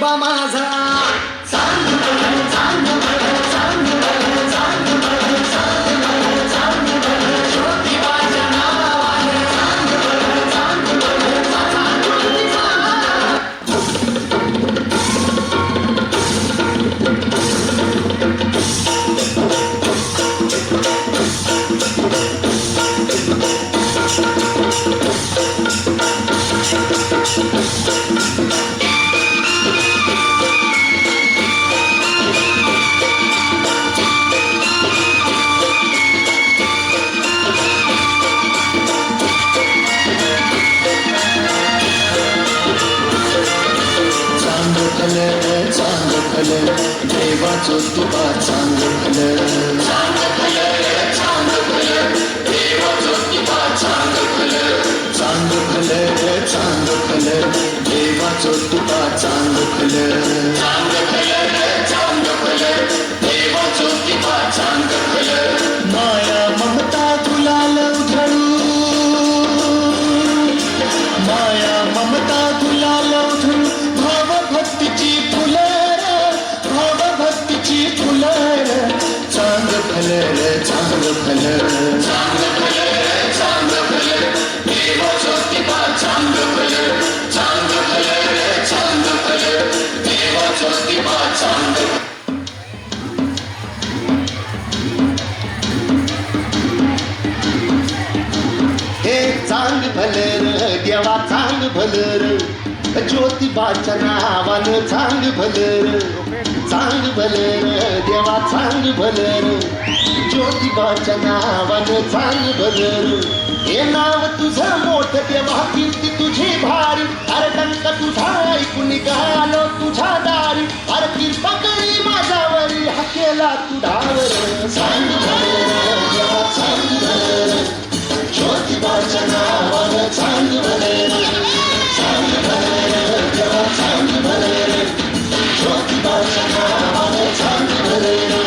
ज्योतिबा माझा चांद भले चांद भले चांद भले चांद भले चांद भले चांद भले ज्योतिबाच्या नावाने चांद भले चांद भले चांद ज्योतिबा चांद भले देवा ज्योतिबा चांद भले चांद भले चांद भले देवा ज्योतिबा चांद भले चांद भले चांद भले देवा ज्योतिबा चांद भले चांद भले चांद भले देवा ज्योतिबा चांद भले माया ममता गुलाल उधळू माया ममता गुलाल उधळू भाव भक्तीची चांद भले चांद भले चांद भले चांद भले देवा ज्योतिबा चांद भले चांद भले चांद भले देवा ज्योतिबा चांद हे चांद भले र देवा चांद भले र ज्योतिबाच्या नावानं चांद भले र चांद भले र देवा चांद भले र ज्योतिबाच्या नावानं चांद भले र हे नाव तुझं मोठं देवा कीर्ती तुझी भारी अरे डंक तुझा ऐकून निघालो तुझ्या दारी अरे कृपा करी माझ्यावरी हा केला तू डावर चांद भले र देवा चांद भले र ज्योतिबाच्या नावानं चांद भले र चांद भले र देवा चांद भले र ज्योतिबाच्या नावानं चांद भले र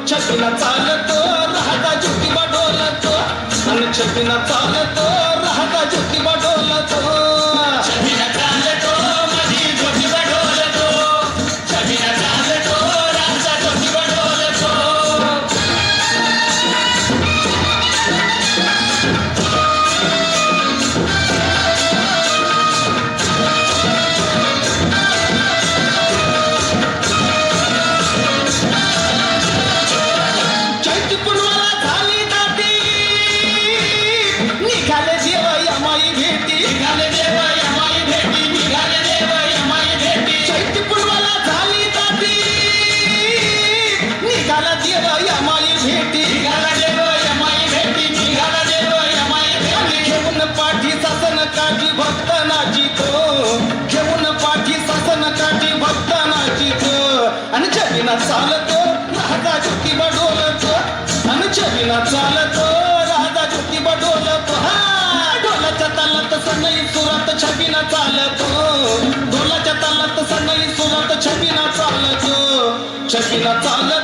छबिना चालतो राहता ज्योतिबा डोलतो आणि छबिना चालतो राहता ज्योतिबा डोलतो छबिना चालतो माझी ज्योतिबा डोलतो छबिना चालतो राहता ज्योतिबा डोलतो चालतो राजा ज्योतिबा डोलतो आणि छबिना चालतो राजा ज्योतिबा डोलतो हा ढोलाच्या तालात सनई सुरात छबिना चालतो ढोलाच्या तालात सनई सुरात छबिना चालतो छबिना चालतो